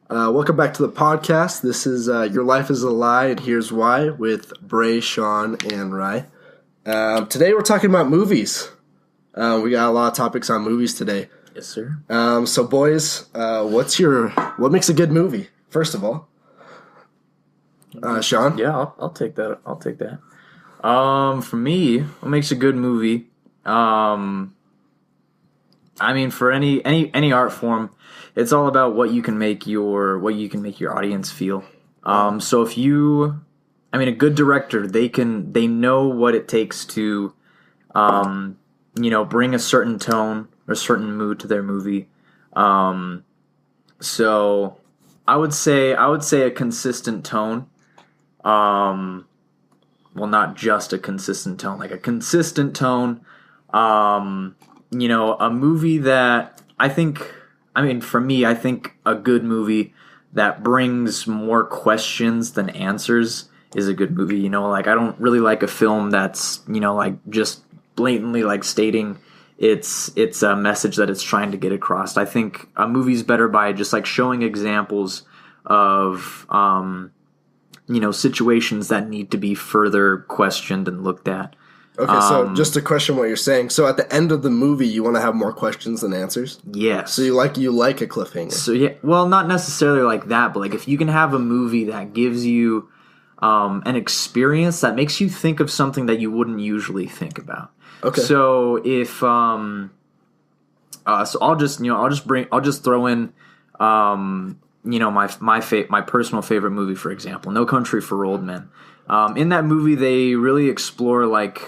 Welcome back to the podcast. This is Your Life is a Lie, and Here's Why with Bray, Sean, and Rye. Today we're talking about movies. We got a lot of topics on movies today. Yes, sir. So boys, what makes a good movie, first of all? Sean? Yeah, I'll take that. For me, what makes a good movie? For any art form, it's all about what you can make your audience feel. So if a good director, they know what it takes to, bring a certain tone or certain mood to their movie. So I would say a consistent tone. Well, not just a consistent tone, like a consistent tone. A movie that for me, I think a good movie that brings more questions than answers is a good movie. I don't really like a film that's, just blatantly stating it's a message that it's trying to get across. I think a movie's better by just showing examples of, situations that need to be further questioned and looked at. Okay, so just to question what you're saying. So at the end of the movie, you want to have more questions than answers? Yes. So you like a cliffhanger? So yeah, well, not necessarily like that, but if you can have a movie that gives you an experience that makes you think of something that you wouldn't usually think about. Okay. So if I'll just throw in my personal favorite movie, for example, No Country for Old Men. In that movie, they really explore what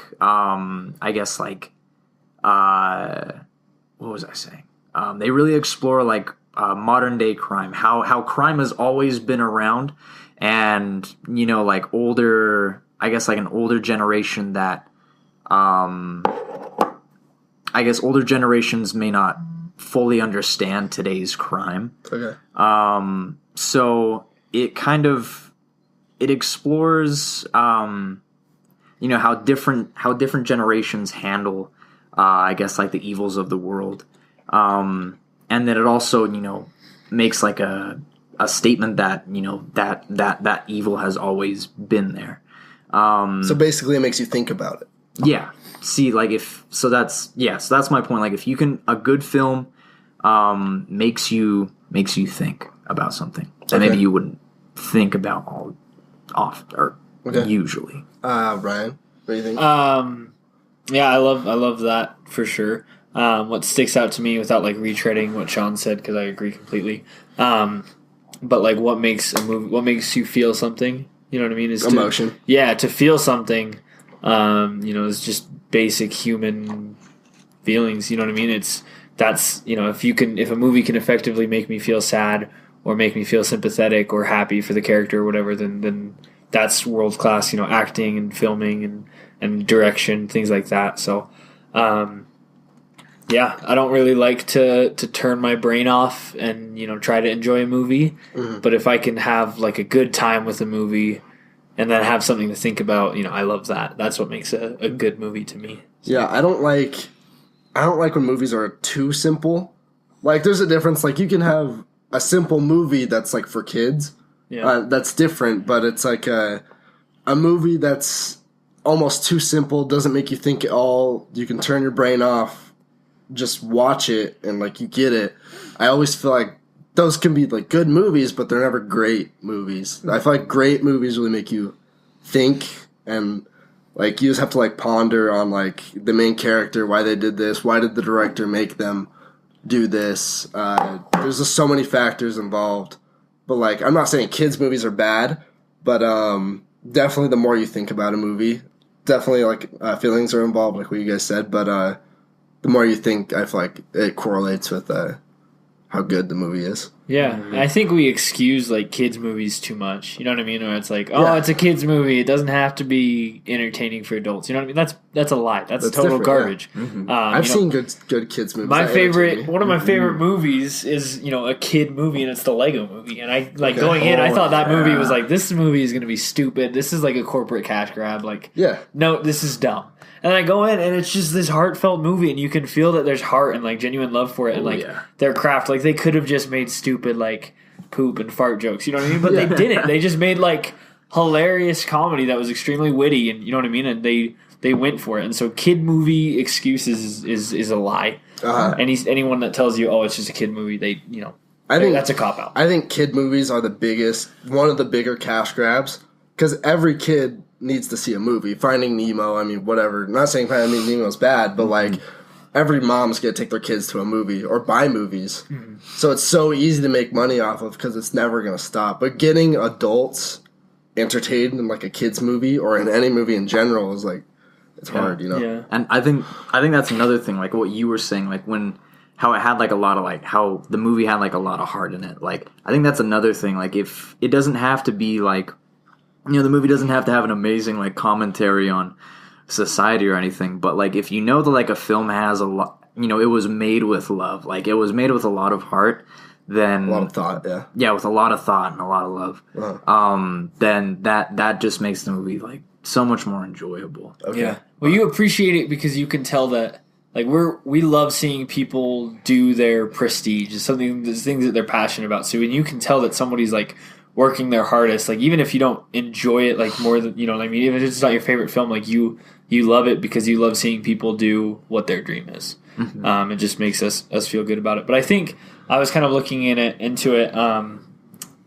was I saying? They really explore modern day crime, how crime has always been around, and an older generation that older generations may not fully understand today's crime. Okay. So it explores, how different generations handle, the evils of the world, and then it also, makes a statement that that evil has always been there. So basically, it makes you think about it. Yeah. See, so that's my point. If you can, a good film, makes you think about something that maybe you wouldn't think about usually. Ryan, what do you think? Yeah, I love that for sure. What sticks out to me, without retreading what Sean said, because I agree completely. But what makes a movie, what makes you feel something? You know what I mean? Is emotion. To feel something. Is just basic human feelings. You know what I mean? If a movie can effectively make me feel sad or make me feel sympathetic or happy for the character or whatever, then that's world class, acting and filming and direction, things like that. So, I don't really like to turn my brain off and, try to enjoy a movie. Mm-hmm. But if I can have a good time with a movie and then have something to think about, I love that. That's what makes a good movie to me. So. Yeah, I don't like when movies are too simple. There's a difference. You can have a simple movie that's for kids. Yeah. That's different, but it's a movie that's almost too simple, doesn't make you think at all. You can turn your brain off, just watch it, and you get it. I always feel like those can be good movies, but they're never great movies. I feel like great movies really make you think, and you just have to ponder on the main character, why they did this, why did the director make them do this. There's just so many factors involved. But I'm not saying kids movies are bad, but definitely the more you think about a movie, definitely feelings are involved, like what you guys said. But the more you think, I feel like it correlates with how good the movie is. Yeah, mm-hmm. I think we excuse kids movies too much. You know what I mean? Or it's it's a kids movie. It doesn't have to be entertaining for adults. You know what I mean? That's a lie. That's total garbage. Yeah. Mm-hmm. I've seen good kids movies. One of my favorite movies is a kid movie, and it's the Lego Movie. And I going in, I thought that movie was this movie is going to be stupid. This is a corporate cash grab. No, this is dumb. And I go in, and it's just this heartfelt movie, and you can feel that there's heart and genuine love for it, and their craft. They could have just made stupid poop and fart jokes. You know what I mean? But they didn't. They just made like hilarious comedy that was extremely witty, and you know what I mean. And they went for it. And so, kid movie excuses is a lie. Anyone that tells you, oh, it's just a kid movie, I think that's a cop out. I think kid movies are one of the bigger cash grabs, because every kid needs to see a movie. Finding Nemo, I mean, whatever. I'm not saying Finding Nemo is bad, but like every mom's gonna take their kids to a movie or buy movies. Mm-hmm. So it's so easy to make money off of, because it's never gonna stop. But getting adults entertained in like a kids movie or in any movie in general is like, it's hard, you know. Yeah. And I think that's another thing, like what you were saying, like how it had like a lot of like how the movie had like a lot of heart in it. Like I think that's another thing. Like if it doesn't have to be like, the movie doesn't have to have an amazing like commentary on society or anything, but like if you know that like a film has a lot, it was made with love, like it was made with a lot of heart, then a lot of thought, with a lot of thought and a lot of love, then that just makes the movie like so much more enjoyable. Okay. Yeah. Well, you appreciate it because you can tell that like we love seeing people do their prestige. It's things that they're passionate about. So when you can tell that somebody's like working their hardest, like even if you don't enjoy it like more than what I mean, even if it's not your favorite film, like you love it because you love seeing people do what their dream is. Mm-hmm. It just makes us feel good about it. But I think I was kind of looking into it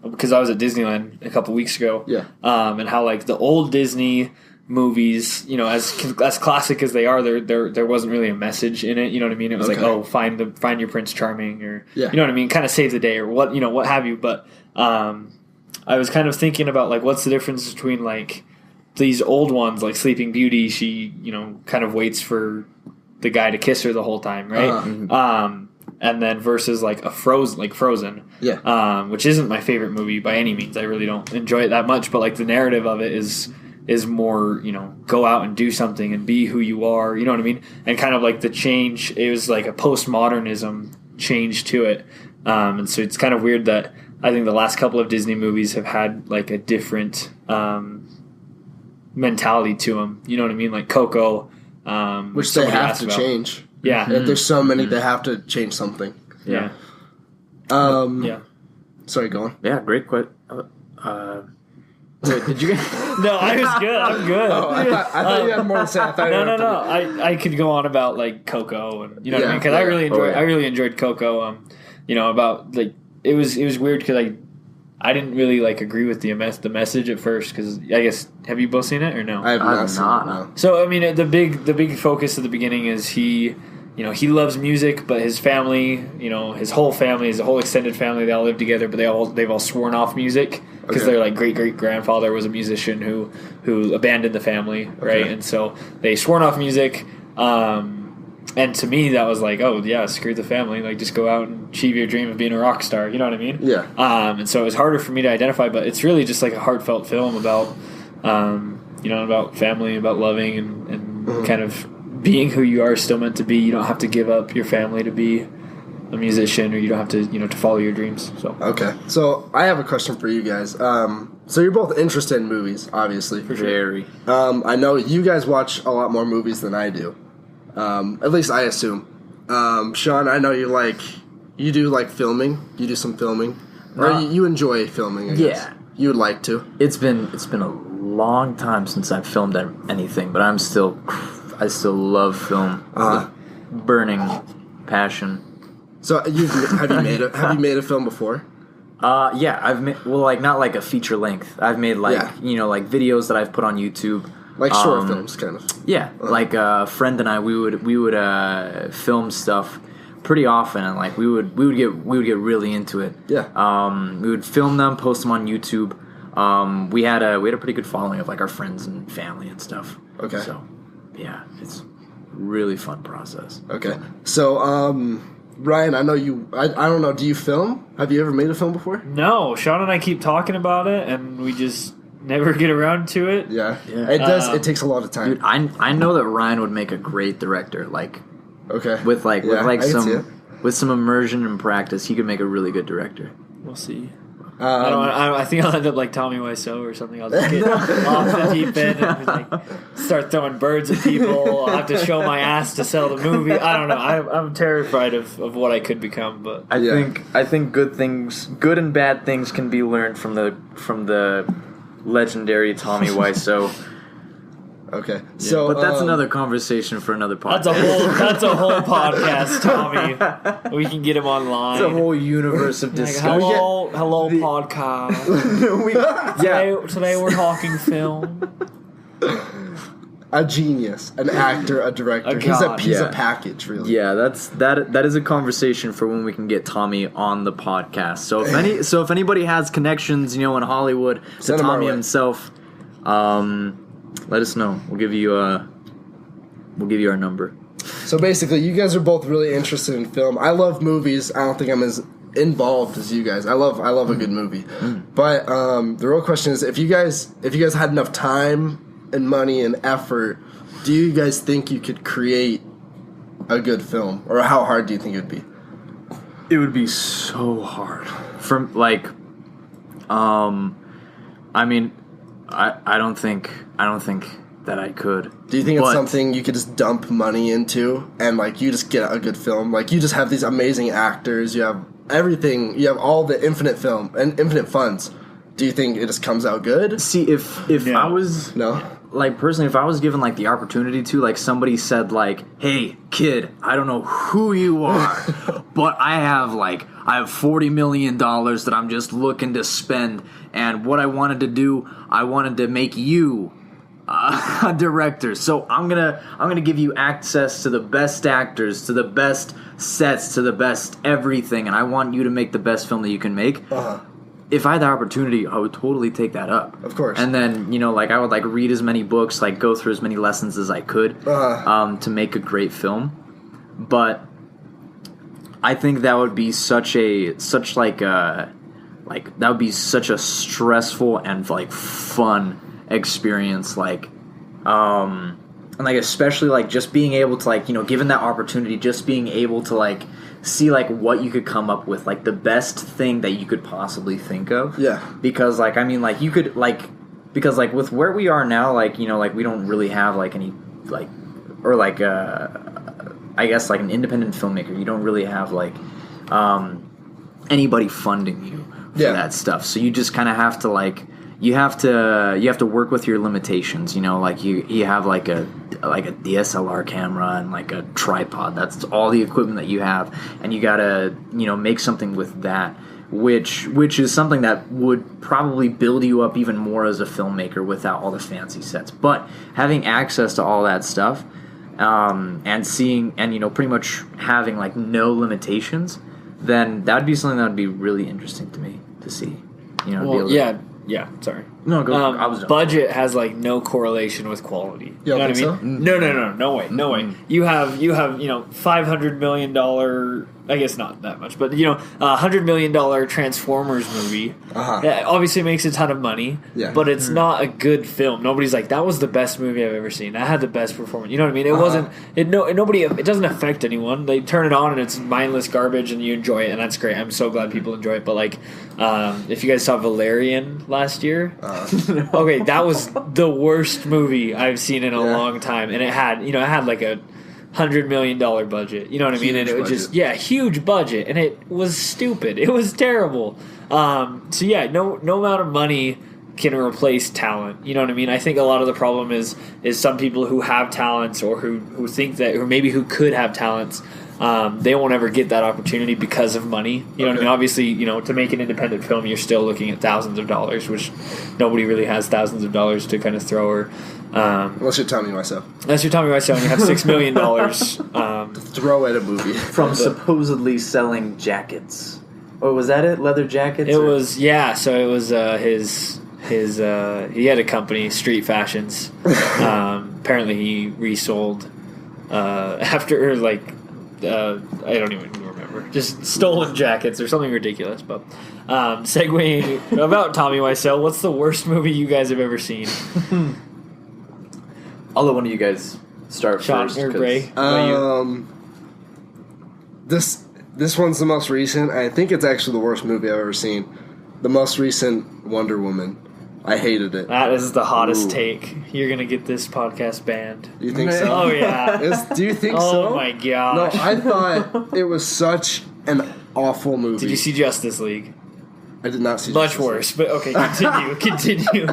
because I was at Disneyland a couple weeks ago. Yeah. And how like the old Disney movies, as classic as they are, there wasn't really a message in it. You know what I mean? It was like, oh, find your Prince Charming, or you know what I mean, kind of save the day, or what have you. But I was kind of thinking about like what's the difference between like these old ones, like Sleeping Beauty. She kind of waits for the guy to kiss her the whole time, right? And then versus like Frozen, which isn't my favorite movie by any means. I really don't enjoy it that much, but like the narrative of it is more, go out and do something and be who you are, you know what I mean? And kind of like the change, it was like a postmodernism change to it. And so it's kind of weird that I think the last couple of Disney movies have had like a different mentality to them, you know what I mean? Like Coco, which they have to change. Yeah. Mm-hmm. There's so many, they have to change something. Yeah. Sorry, go on. Yeah, great question. Wait, did you get... No, I was good. I'm good. Oh, I thought you had more to say. No. I could go on about like Coco, and what I mean, because I really enjoyed Coco. About like it was weird because I didn't really like agree with the message at first, because I guess, have you both seen it or no? I have not seen it. No. So I mean, the big focus at the beginning is he loves music, but his family, his whole family, his whole extended family, they all live together, but they've all sworn off music because their like great grandfather was a musician who abandoned the family, right? And so they sworn off music. And to me, that was like, oh yeah, screw the family, like just go out and achieve your dream of being a rock star. You know what I mean? Yeah. And so it was harder for me to identify, but it's really just like a heartfelt film about, about family, about loving, and kind of being who you are still meant to be. You don't have to give up your family to be a musician, or you don't have to, to follow your dreams. So okay. So I have a question for you guys. So you're both interested in movies, obviously. For sure. Very. I know you guys watch a lot more movies than I do. At least I assume. Sean, I know you do like filming. You do some filming, or you enjoy filming. I guess. You would like to. It's been a long time since I've filmed anything, but I still love film. With burning passion. So have you made a film before? Yeah, I've made, not like a feature length. I've made like videos that I've put on YouTube. Like short films, kind of. Yeah, like a friend and I, we would film stuff pretty often, and like we would get really into it. Yeah. We would film them, post them on YouTube. We had a pretty good following of like our friends and family and stuff. Okay. So, yeah, it's a really fun process. Okay. So, Ryan, I know you. I don't know. Do you film? Have you ever made a film before? No. Sean and I keep talking about it, and we just never get around to it. Yeah. It does. It takes a lot of time. Dude, I know that Ryan would make a great director. Like, okay, with some immersion and practice, he could make a really good director. We'll see. I think I'll end up like Tommy Wiseau or something. I'll just get off the deep end and like start throwing birds at people. I'll have to show my ass to sell the movie. I don't know. I'm terrified of what I could become. But I think good and bad things can be learned from the legendary Tommy Wiseau. Okay, but that's another conversation for another podcast. That's a whole podcast, Tommy. We can get him online. It's a whole universe of discussion. Hello, podcast. Today we're talking film. A genius, an actor, a director. He's a package, really. Yeah, that is a conversation for when we can get Tommy on the podcast. So if anybody has connections, in Hollywood to Tommy himself, let us know. We'll give you our number. So basically, you guys are both really interested in film. I love movies. I don't think I'm as involved as you guys. I love a good movie. But the real question is, if you guys had enough time and money and effort, do you guys think you could create a good film, or how hard do you think it would be? It would be so hard. I don't think that I could. Do you think it's something you could just dump money into and you just get a good film? You just have these amazing actors, you have everything, you have all the infinite film and infinite funds. Do you think it just comes out good? See, if I was personally, if I was given the opportunity to, somebody said hey kid, I don't know who you are, but I have $40 million that I'm just looking to spend, and what I wanted to do, I wanted to make you a director. So I'm gonna give you access to the best actors, to the best sets, to the best everything, and I want you to make the best film that you can make. If I had the opportunity, I would totally take that up. Of course. And then, I would read as many books, go through as many lessons as I could to make a great film. But I think that would be such a stressful and fun experience. And especially just being able to given that opportunity, just being able to see what you could come up with, the best thing that you could possibly think of. Yeah. Because you could because with where we are now, we don't really have any I guess an independent filmmaker. You don't really have anybody funding you for that stuff. So you just kind of have to you have to work with your limitations. You have a DSLR camera and a tripod. That's all the equipment that you have, and you gotta make something with that, which is something that would probably build you up even more as a filmmaker without all the fancy sets. But having access to all that stuff, and seeing and pretty much having no limitations, then that would be something that would be really interesting to me to see. Yeah, sorry. No, go. I was done. Budget has no correlation with quality. You know what I mean? So? No way. You have $500 million. I guess not that much, but $100 million Transformers movie. That obviously makes a ton of money. Yeah. But it's not a good film. Nobody's that was the best movie I've ever seen. That had the best performance. You know what I mean? It wasn't. It doesn't affect anyone. They turn it on and it's mindless garbage, and you enjoy it, and that's great. I'm so glad people enjoy it. But if you guys saw Valerian last year. Okay, that was the worst movie I've seen in a long time, and it had a $100 million budget. You know what I mean? And it was just huge budget, and it was stupid. It was terrible. No amount of money can replace talent. You know what I mean? I think a lot of the problem is some people who have talents or who think that, or maybe who could have talents. They won't ever get that opportunity because of money. You know what I mean? Obviously, to make an independent film, you're still looking at thousands of dollars, which nobody really has thousands of dollars to kind of throw. Or unless you're Tommy Wiseau. Unless you're Tommy Wiseau and you have $6 million. To throw at a movie. From supposedly selling jackets. Or was that it? Leather jackets? It was, so it was his he had a company, Street Fashions. Apparently he resold after I don't even remember. Just stolen jackets or something ridiculous. But segueing about Tommy Wiseau, what's the worst movie you guys have ever seen? I'll let one of you guys start Sean first. Or Bray? This one's the most recent. I think it's actually the worst movie I've ever seen. the most recent Wonder Woman. I hated it. That is the hottest take. You're going to get this podcast banned. You think so? Oh, yeah. Do you think so? Oh, my gosh. No, I thought it was such an awful movie. Did you see Justice League? I did not see Much worse, but okay, continue.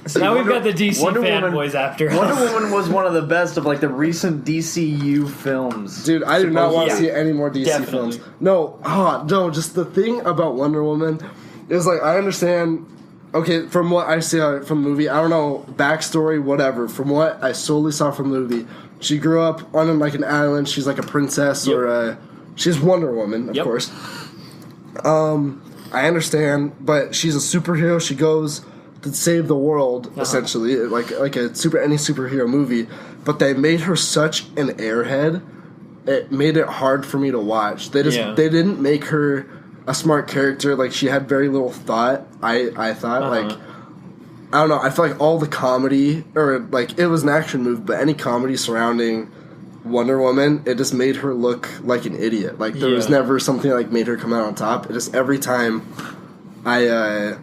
So now we've got the DC fanboys after us. Wonder Woman was one of the best of like the recent DCU films. Dude, I do not want to see any more DC films. No, just the thing about Wonder Woman is like, I understand, okay, from what I see from the movie, I don't know, backstory, whatever, from what I solely saw from the movie, she grew up on like an island, she's like a princess she's Wonder Woman, of course. I understand, but she's a superhero. She goes to save the world, essentially, like any superhero movie. But they made her such an airhead. It made it hard for me to watch. They didn't make her a smart character. Like, she had very little thought. I thought like, I don't know. I feel like all the comedy, or like it was an action movie, but any comedy surrounding Wonder Woman, it just made her look like an idiot. Like, there was never something like made her come out on top. It just every time there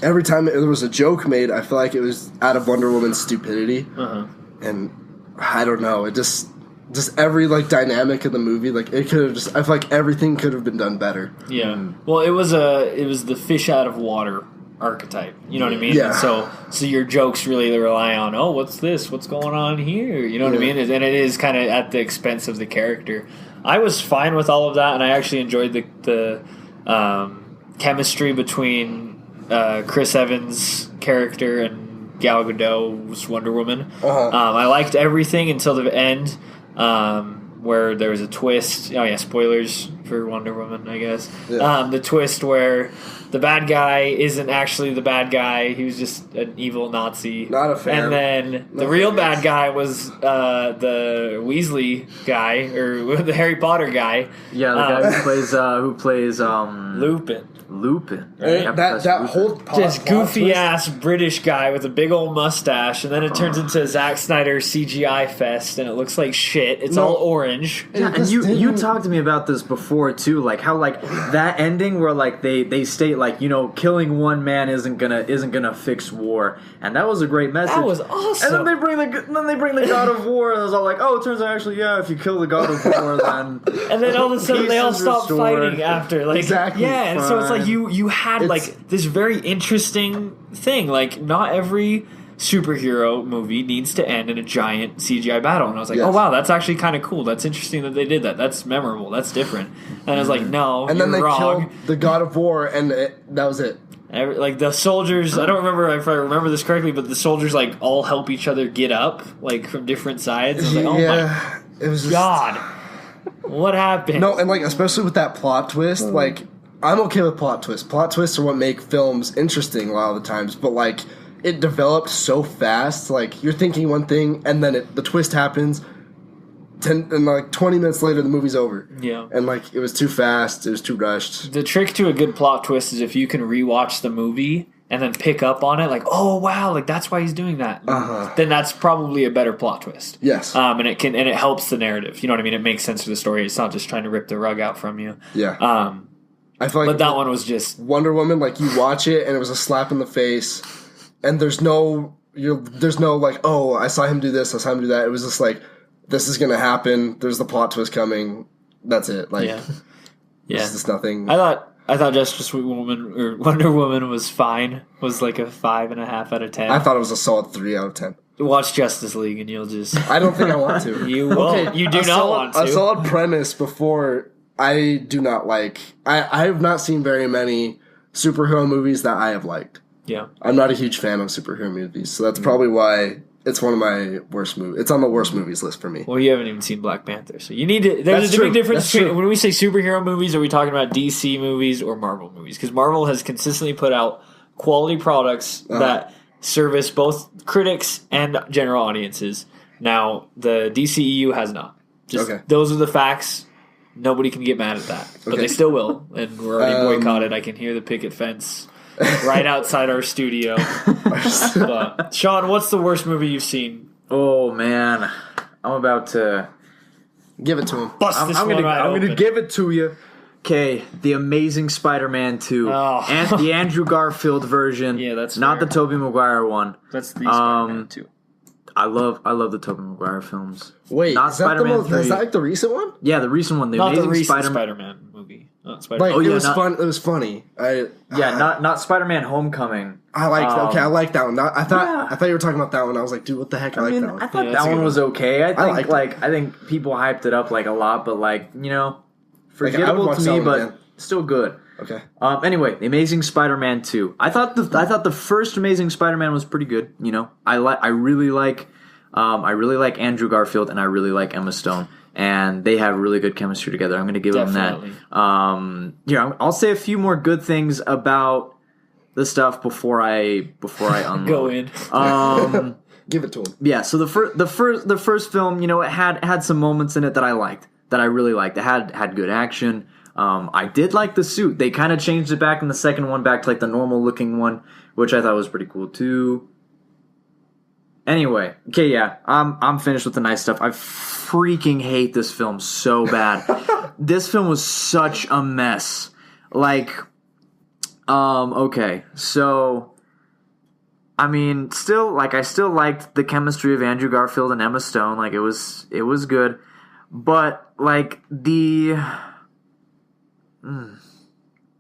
was a joke made, I feel like it was out of Wonder Woman's stupidity. And I don't know, it just every like dynamic of the movie, like it could have just, I feel like everything could have been done better. Yeah. Well, it was the fish out of water archetype, you know what I mean? Yeah. And so your jokes really rely on, oh, what's this? What's going on here? You know what I mean? And it is kind of at the expense of the character. I was fine with all of that, and I actually enjoyed the chemistry between Chris Evans' character and Gal Gadot's Wonder Woman. I liked everything until the end, where there was a twist. Oh yeah, spoilers for Wonder Woman, I guess. Yeah. The twist where the bad guy isn't actually the bad guy. He was just an evil Nazi. Not a fan. And then the real bad guy was the Weasley guy, or the Harry Potter guy. Yeah, the guy who plays Lupin. Right? That whole just goofy ass British guy with a big old mustache, and then it turns into a Zack Snyder CGI fest, and it looks like shit. It's all orange. Yeah, and you talked to me about this before too, like how like that ending where like they state like, you know, killing one man isn't gonna fix war, and that was a great message. That was awesome. And then they bring the God of War, and it was all like, oh, it turns out actually, yeah, if you kill the God of War, then and then all of a sudden they all stop fighting after, like exactly. Yeah, and so it's like you had like this very interesting thing. Like, not every superhero movie needs to end in a giant CGI battle. And I was like, oh wow, that's actually kind of cool. That's interesting that they did that. That's memorable. That's different. And I was like, no, and then they killed the God of War, and that was it. Like the soldiers, I don't remember if I remember this correctly, but the soldiers like all help each other get up, like from different sides. I was like, oh my it was just, God, what happened? No, and like especially with that plot twist, like I'm okay with plot twists. Plot twists are what make films interesting a lot of the times, but like it developed so fast. Like you're thinking one thing, and then the twist happens. 10 and like 20 minutes later, the movie's over. Yeah, and like it was too fast. It was too rushed. The trick to a good plot twist is if you can rewatch the movie and then pick up on it, like, oh wow, like that's why he's doing that. Then that's probably a better plot twist. Yes, and it helps the narrative. You know what I mean? It makes sense for the story. It's not just trying to rip the rug out from you. Yeah. I feel like, but that one was just Wonder Woman. Like you watch it and it was a slap in the face, and there's no like, oh, I saw him do this, I saw him do that. It was just like, this is gonna happen. There's the plot twist coming. That's it. Like, it's just nothing. I thought Justice Woman or Wonder Woman was fine. Was like a 5.5 out of 10. I thought it was a solid 3 out of 10. Watch Justice League and you'll just. I don't think I want to. You won't. Okay, you do not want to. A solid premise before. I do not like. I have not seen very many superhero movies that I have liked. Yeah, I'm not a huge fan of superhero movies, so that's probably why it's one of my worst movies. It's on the worst movies list for me. Well, you haven't even seen Black Panther, so you need to. There's a big difference between when we say superhero movies. Are we talking about DC movies or Marvel movies? Because Marvel has consistently put out quality products that service both critics and general audiences. Now, the DCEU has not. Those are the facts. Nobody can get mad at that, but they still will, and we're already boycotted. I can hear the picket fence right outside our studio. But, Sean, what's the worst movie you've seen? Oh man, I'm about to give it to him. Bust this one right I'm open. gonna give it to you. Okay, The Amazing Spider-Man 2. And the Andrew Garfield version. Yeah, that's not fair. the Tobey Maguire one. That's the Spider-Man 2. I love the Tobey Maguire films. Wait, not Spider-Man 3. Is that like the recent one? Yeah, the recent one. Not Amazing the recent Spider-Man. Spider-Man movie. Not Spider-Man. Like, it was funny. Not Spider-Man Homecoming. I like that one. I thought you were talking about that one. I was like, dude, what the heck? I like that one. I thought that one was okay. I think people hyped it up like a lot, but forgettable to me, but still good. Okay. Anyway, The Amazing Spider-Man 2. I thought the first Amazing Spider-Man was pretty good. I really like Andrew Garfield and I really like Emma Stone, and they have really good chemistry together. I'm going to give them that. I'll say a few more good things about the stuff before I unload. Go in. Give it to him. Yeah. So the first film, it had some moments in it that I liked, that I really liked. It had good action. I did like the suit. They kind of changed it back in the second one back to like the normal looking one, which I thought was pretty cool too. Anyway, okay, yeah, I'm finished with the nice stuff. I freaking hate this film so bad. This film was such a mess. Okay, so I still liked the chemistry of Andrew Garfield and Emma Stone. Like it was good, but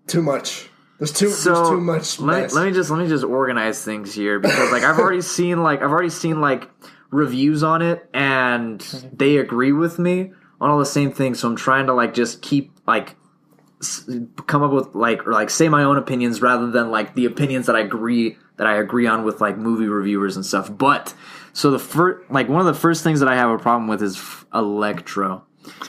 too much. There's too much. Let me just organize things here, because I've already seen reviews on it and they agree with me on all the same things. So I'm trying to just keep come up with or say my own opinions rather than the opinions that I agree on with movie reviewers and stuff. But so the first one of the first things that I have a problem with is Electro.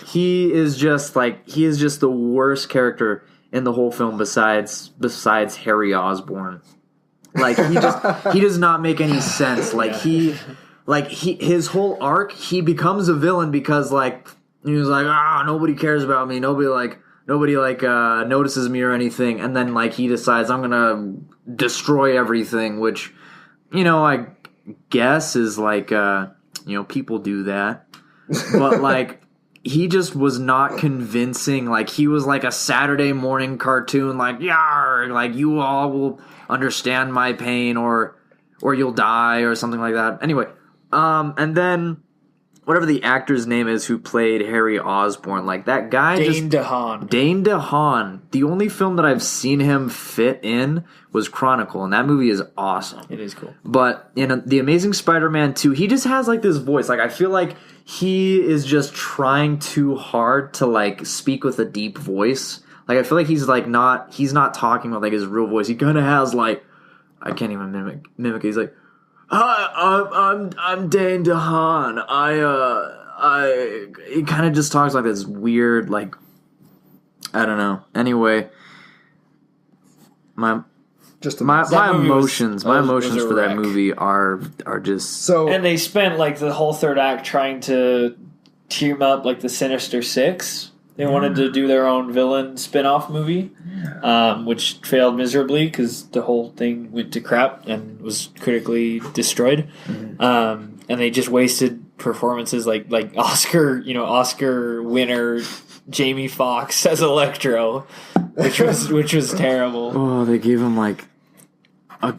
He is just the worst character in the whole film besides Harry Osborn. He does not make any sense. His whole arc, he becomes a villain because he was nobody cares about me, nobody notices me or anything, and then he decides I'm gonna destroy everything, which I guess is people do that, but he just was not convincing. He was a Saturday morning cartoon, yar, you all will understand my pain or you'll die or something like that. Anyway, and then whatever the actor's name is who played Harry Osborn, that guy Dane DeHaan. Dane DeHaan. The only film that I've seen him fit in was Chronicle, and that movie is awesome. It is cool. But in The Amazing Spider-Man 2, he just has this voice. I feel like he is just trying too hard to speak with a deep voice. I feel like he's not talking with his real voice. He kind of has I can't even mimic it. He's like, "Hi, I'm Dane DeHaan. He kind of just talks this weird I don't know. Anyway, my emotions for that movie are just so. And they spent the whole third act trying to team up the Sinister Six. They wanted to do their own villain spin-off movie, which failed miserably because the whole thing went to crap and was critically destroyed. And they just wasted performances like Oscar winner Jamie Foxx as Electro, which was terrible. Oh, they gave him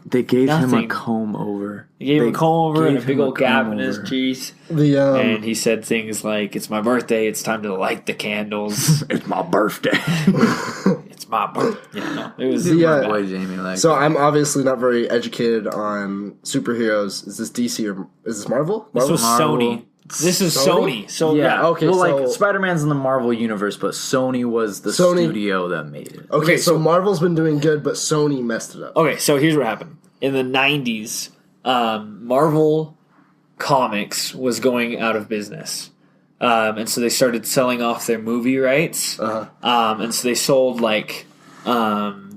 they gave him a comb over. They gave him a comb over and a big old gap in his teeth. And he said things like, "It's my birthday. It's time to light the candles." It's my birthday. It's my birthday. Yeah, no, it was boy Jamie. So I'm obviously not very educated on superheroes. Is this DC or is this Marvel? This was Sony. This is Sony. So yeah. Okay. Well, Spider-Man's in the Marvel universe, but Sony was the studio that made it. Okay, so Marvel's been doing good, but Sony messed it up. Okay, so here's what happened. In the 90s, Marvel Comics was going out of business. And so they started selling off their movie rights. And so they sold the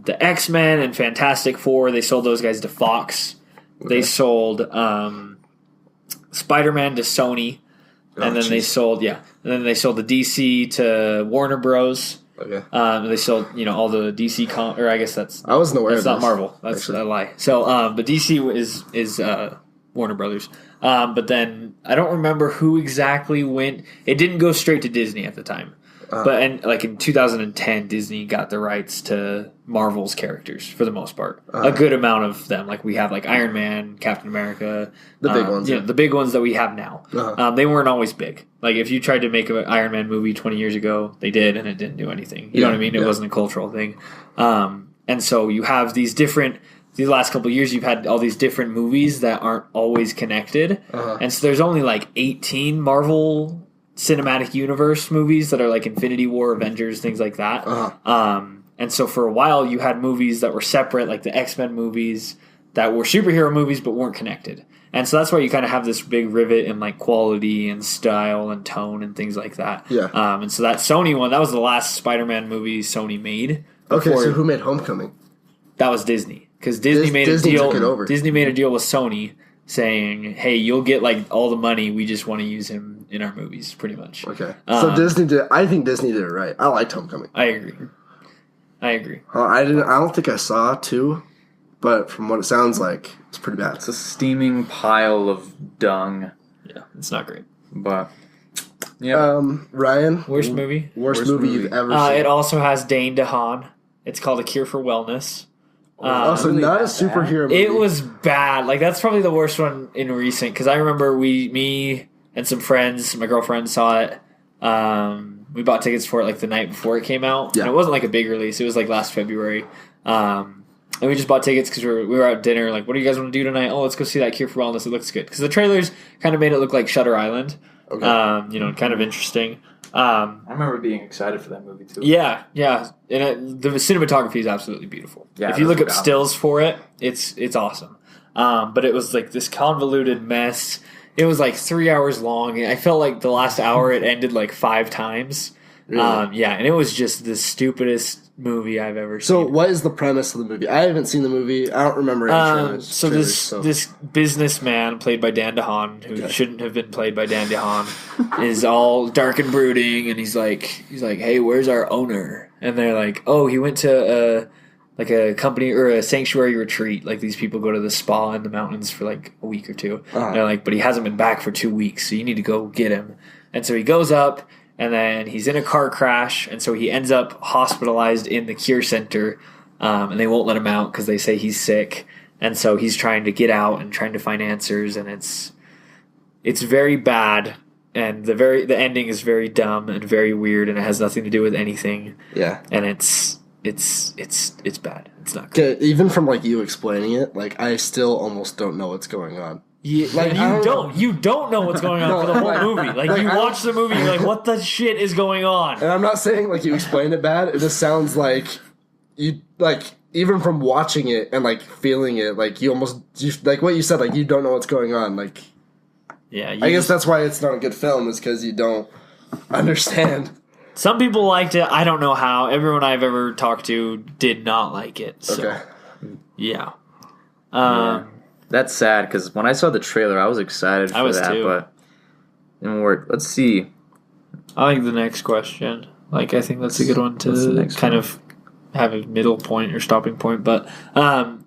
X-Men and Fantastic Four. They sold those guys to Fox. Okay. They sold Spider-Man to Sony. And then they sold the DC to Warner Bros. Okay. They sold all the DC or I guess that's I wasn't aware. That's not Marvel. That's a lie. So but DC is Warner Brothers. But then I don't remember who exactly went. It didn't go straight to Disney at the time. But in 2010, Disney got the rights to Marvel's characters for the most part. A good amount of them. Like we have like Iron Man, Captain America, the big ones. The big ones that we have now. They weren't always big. Like if you tried to make an Iron Man movie 20 years ago, they did, and it didn't do anything. You know what I mean? It wasn't a cultural thing. And so you have these last couple of years, you've had all these different movies that aren't always connected. And so there's only like 18 Marvel Cinematic Universe movies that are like Infinity War, Avengers, things like that. And so for a while, you had movies that were separate, like the X-Men movies that were superhero movies but weren't connected. And so that's why you kind of have this big rivet in like quality and style and tone and things like that. And so that Sony one, that was the last Spider-Man movie Sony made. Okay, so who made Homecoming? That was Disney. Because Disney made a deal. Disney made a deal with Sony saying, "Hey, you'll get like all the money. We just want to use him in our movies, pretty much." Okay, so Disney did. I think Disney did it right. I liked Homecoming. I agree. I didn't. I don't think I saw 2, but from what it sounds like, it's pretty bad. It's a steaming pile of dung. Yeah, it's not great. But Ryan, worst movie you've ever seen. It also has Dane DeHaan. It's called A Cure for Wellness. Also, really not a superhero movie. It was bad. Like, that's probably the worst one in recent. Because I remember me and some friends, my girlfriend saw it. We bought tickets for it like the night before it came out. And it wasn't like a big release. It was like last February. And we just bought tickets because we were at dinner. Like, what do you guys want to do tonight? Oh, let's go see that Cure for Wellness. It looks good. Because the trailers kind of made it look like Shutter Island. Okay. Kind of interesting. I remember being excited for that movie too. Yeah. And the cinematography is absolutely beautiful. Yeah, if you look up stills for it, it's awesome. But it was like this convoluted mess. It was like 3 hours long. I felt like the last hour it ended like 5 times. Really? And it was just the stupidest movie I've ever seen. So what is the premise of the movie? I haven't seen the movie. I don't remember any trailers. This businessman played by Dan DeHaan, who shouldn't have been played by Dan DeHaan, is all dark and brooding, and he's like, "Hey, where's our owner?" And they're like, "Oh, he went to a company or a sanctuary retreat. Like these people go to the spa in the mountains for like a week or 2." And they're like, "But he hasn't been back for 2 weeks, so you need to go get him." And so he goes up. And then he's in a car crash, and so he ends up hospitalized in the Cure Center, and they won't let him out because they say he's sick. And so he's trying to get out and trying to find answers, and it's very bad, and the ending is very dumb and very weird, and it has nothing to do with anything. Yeah, and it's bad. It's not good. Okay, even from like you explaining it, like I still almost don't know what's going on. Yeah, like you don't know what's going on for the whole movie. Like you watch the movie, you're like, what the shit is going on? And I'm not saying like you explained it bad. It just sounds like you like even from watching it and like feeling it, like you like what you said, like you don't know what's going on. Like, I guess that's why it's not a good film, is because you don't understand. Some people liked it. I don't know how. Everyone I've ever talked to did not like it. So, okay. Yeah. That's sad, because when I saw the trailer, I was excited for that, too. But it didn't work. Let's see. I like the next question. Like, I think that's a good one to kind of have a middle point or stopping point. But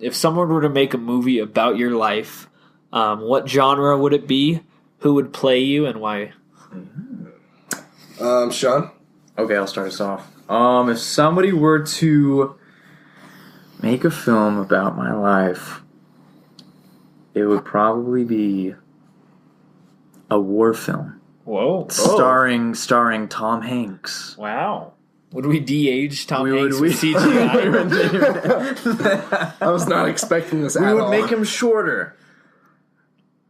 if someone were to make a movie about your life, what genre would it be? Who would play you, and why? Sean? Okay, I'll start us off. If somebody were to make a film about my life, it would probably be a war film. Whoa. Starring Tom Hanks. Wow. Would we de-age Tom Hanks with CGI? I was not expecting this at all. We would make him shorter.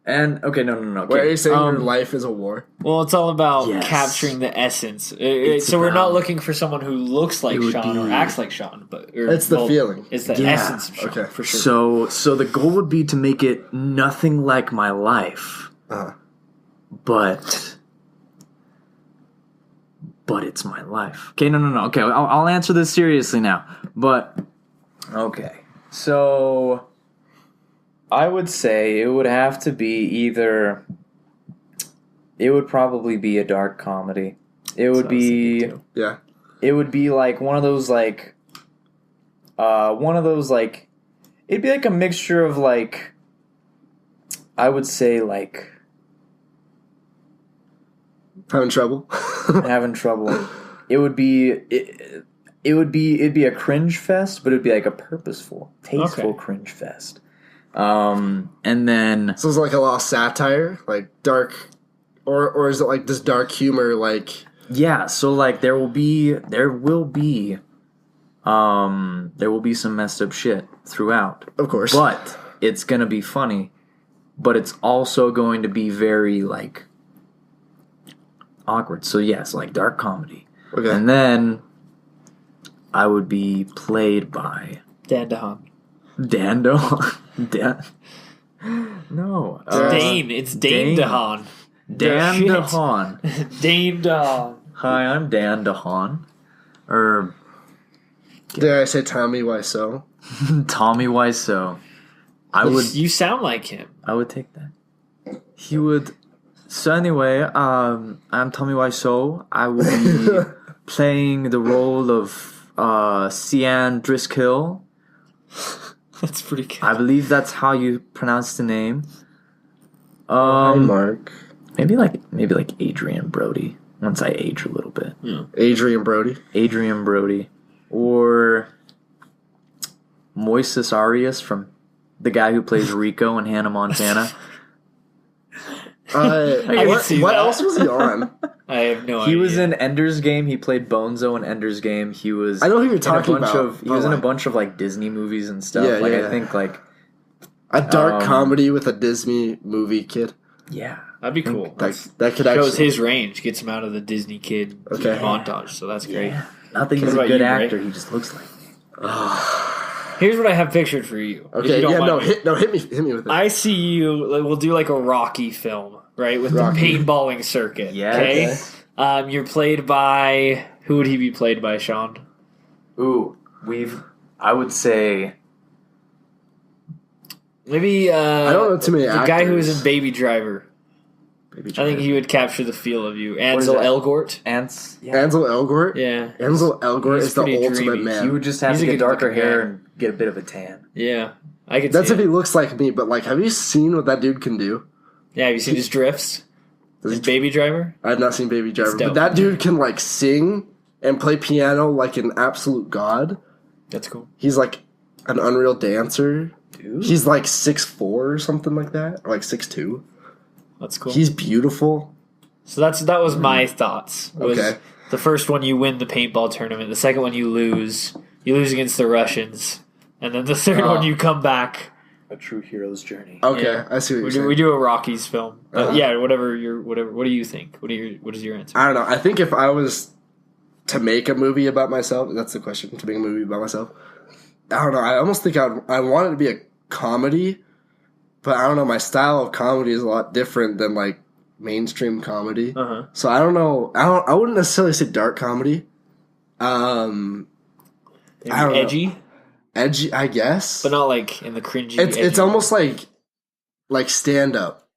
And, okay, no. Okay. Wait, are you saying your life is a war? Well, it's all about capturing the essence. So we're not looking for someone who looks like Sean or acts like Sean. It's the feeling. It's the essence of Sean, for sure. So the goal would be to make it nothing like my life. But it's my life. Okay, no. Okay, I'll answer this seriously now. But, okay. So I would say it would have to be either. It would probably be a dark comedy. It would be. Yeah. It would be like one of those like. It'd be like a mixture of like. I would say like. Having trouble. would be it'd be a cringe fest, but it'd be like a purposeful, tasteful cringe fest. And then so it's like a lot of satire, like dark, or is it like this dark humor, like yeah? So like there will be some messed up shit throughout, of course, but it's gonna be funny, but it's also going to be very like awkward. So yes, like dark comedy. Okay. And then I would be played by Dan DeHaan. Dan DeHaan. No. Dane. It's Dane DeHaan. Dan DeHaan. Dane DeHaan. Hi, I'm Dan DeHaan. Or did I say Tommy Wiseau? Tommy Wiseau. You sound like him. I would take that. He would. So anyway, I'm Tommy Wiseau. I will be playing the role of Sian Driscoll. That's pretty good. I believe that's how you pronounce the name. Hi, Mark. Maybe like Adrian Brody. Once I age a little bit. Yeah. Adrian Brody. Or Moises Arias from the guy who plays Rico in Hannah Montana. What else was he on? I have no idea. He was in Ender's Game. He played Bonzo in Ender's Game. He was. I know who you're talking about. He was in a bunch of like Disney movies and stuff. Yeah, I think like a dark comedy with a Disney movie kid. Yeah, that'd be cool. That could shows actually his range, gets him out of the Disney kid montage. So that's great. Not that he's a good actor. He just looks like me. Here's what I have pictured for you. Okay, hit me with it. I see you. We'll do like a Rocky film, right, with Rocky. the paintballing circuit. Yeah. Okay. You're played by who would he be played by, Sean? Ooh, I would say maybe. I don't know too many actors. The guy who was in Baby Driver. Baby Driver. I think he would capture the feel of you. Ansel Elgort. Ansel Elgort. Yeah. Ansel Elgort is the ultimate dreamy. man. He would just have to get darker hair and get a bit of a tan. Yeah, I could. That's see if he looks like me. But like, have you seen what that dude can do? Yeah, have you seen his drifts? His Baby Driver? I have not seen Baby Driver, but that dude can like sing and play piano like an absolute god. That's cool. He's like an unreal dancer. Dude. He's like 6'4" or something like that, or like 6'2". That's cool. He's beautiful. So that was my thoughts. Okay. The first one you win the paintball tournament. The second one you lose. You lose against the Russians. And then the third one you come back. A true hero's journey. Okay, Yeah. I see what you're saying. We do a Rockies film. Yeah, whatever. What do you think? What is your answer? I don't know. I think if I was to make a movie about myself, that's the question. To make a movie about myself, I don't know. I almost think I want it to be a comedy, but I don't know. My style of comedy is a lot different than like mainstream comedy. So I don't know. I wouldn't necessarily say dark comedy. I don't edgy? know. Edgy, I guess, But not like in the cringy. it's almost like stand up,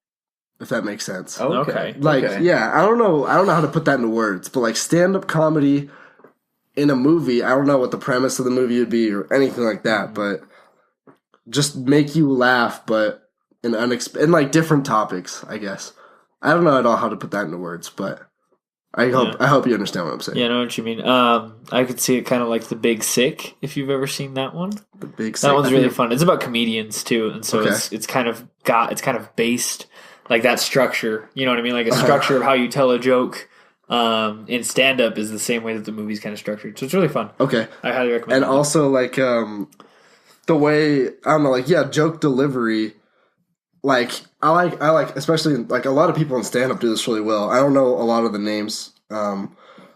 if that makes sense. Okay. Like, yeah, I don't know how to put that into words, but like stand up comedy in a movie, I don't know what the premise of the movie would be or anything like that, but just make you laugh, but in like different topics, I guess. I don't know at all how to put that into words, but I hope you understand what I'm saying. Yeah, I know what you mean. I could see it kind of like The Big Sick, if you've ever seen that one. The Big Sick. That one's really fun. It's about comedians too, and so it's kind of based like that structure. You know what I mean? Like a structure of how you tell a joke in stand up is the same way that the movie's kind of structured. So it's really fun. Okay. I highly recommend. And also like the way, I don't know, like joke delivery. Like I like especially like a lot of people in stand up do this really well. I don't know a lot of the names, but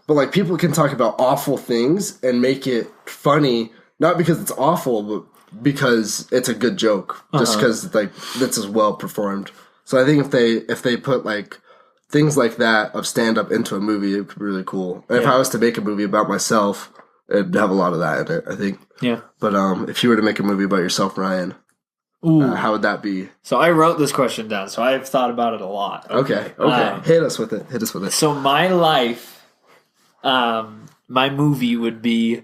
like people can talk about awful things and make it funny, not because it's awful, but because it's a good joke. Just because like that's as well performed. So I think if they put like things like that of stand up into a movie, it could be really cool. And if I was to make a movie about myself, it'd have a lot of that in it, I think. Yeah. But if you were to make a movie about yourself, Ryan. How would that be? So I wrote this question down, so I've thought about it a lot. Okay. Hit us with it. So my life, my movie would be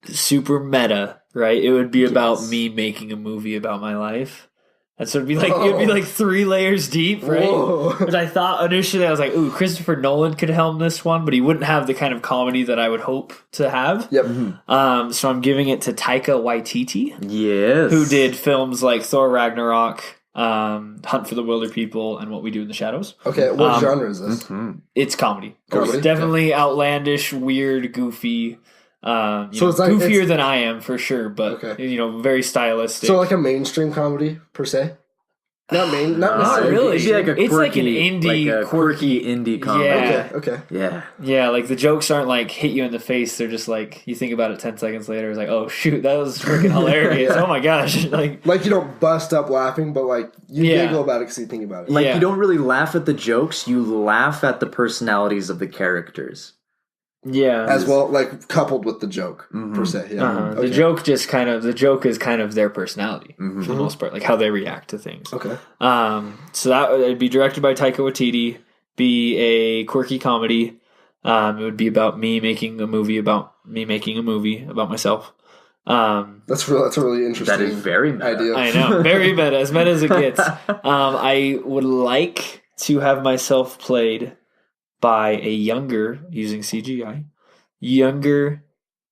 super meta, right? It would be about me making a movie about my life. And so it'd be like 3 layers deep, right? Whoa. Which I thought initially, I was like, ooh, Christopher Nolan could helm this one, but he wouldn't have the kind of comedy that I would hope to have. Yep. So I'm giving it to Taika Waititi, Yes. who did films like Thor Ragnarok, Hunt for the Wilder People, and What We Do in the Shadows. Okay, what genre is this? It's comedy. Comedy? It's definitely outlandish, weird, goofy. So it's like goofier than I am for sure, but very stylistic. So like a mainstream comedy per se. Not necessarily. really. It'd be like a quirky, It's like an indie, like a quirky indie comedy. Yeah. Okay. Yeah. Yeah, like the jokes aren't like hit you in the face. They're just like you think about it 10 seconds later. It's like, oh shoot, that was freaking hilarious. Oh my gosh, like you don't bust up laughing, but like you giggle about it because you think about it. Like you don't really laugh at the jokes. You laugh at the personalities of the characters. Yeah, as well, like coupled with the joke per se. Yeah, The joke is kind of their personality for the most part, like how they react to things. Okay. So that would be directed by Taika Waititi, be a quirky comedy. It would be about me making a movie about myself. That's a really interesting. That is very meta. Idea. I know, very meta, as meta as it gets. I would like to have myself played by a younger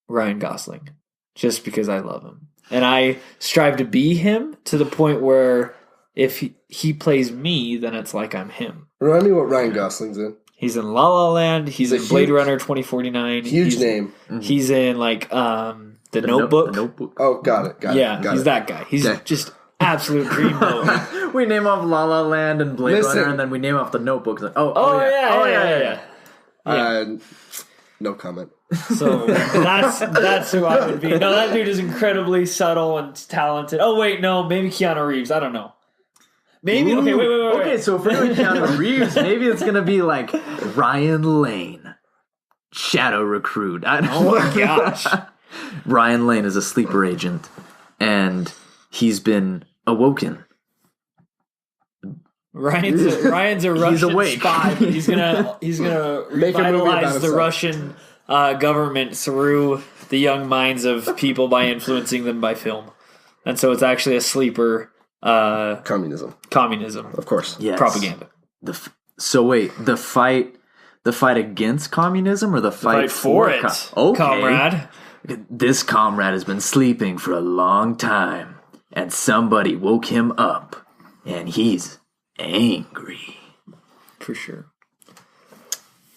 Ryan Gosling, just because I love him. And I strive to be him to the point where if he plays me, then it's like I'm him. Remind me what Ryan Gosling's in. He's in La La Land. He's in Blade Runner 2049. Huge name. He's in like The Notebook. The Notebook. Oh, got it. He's that guy. He's just absolute dream boy. We name off La La Land and Blade Runner, and then we name off The Notebook. Like, yeah. No comment. So that's who I would be. No, that dude is incredibly subtle and talented. Oh wait, no, maybe Keanu Reeves. I don't know. Maybe. Ooh, okay, wait. Okay, so if we're doing Keanu Reeves, maybe it's gonna be like Ryan Lane, Shadow Recruit. Oh my gosh. Ryan Lane is a sleeper agent, and he's been awoken. Ryan's a Russian spy, but he's gonna revitalize the Russian government through the young minds of people by influencing them by film, and so it's actually a sleeper communism, of course, yes. Propaganda. So wait, the fight against communism or the fight for it, comrade? This comrade has been sleeping for a long time, and somebody woke him up, and he's angry. For sure.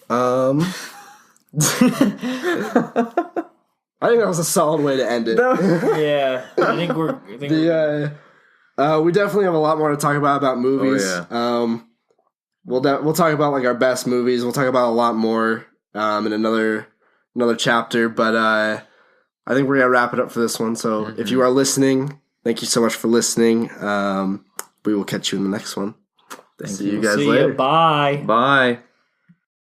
I think that was a solid way to end it. Yeah, I think we definitely have a lot more to talk about movies. Oh, yeah. We'll talk about like our best movies. We'll talk about a lot more in another chapter. But I think we're gonna wrap it up for this one. So if you are listening, thank you so much for listening. We will catch you in the next one. See you guys later. Bye. Bye.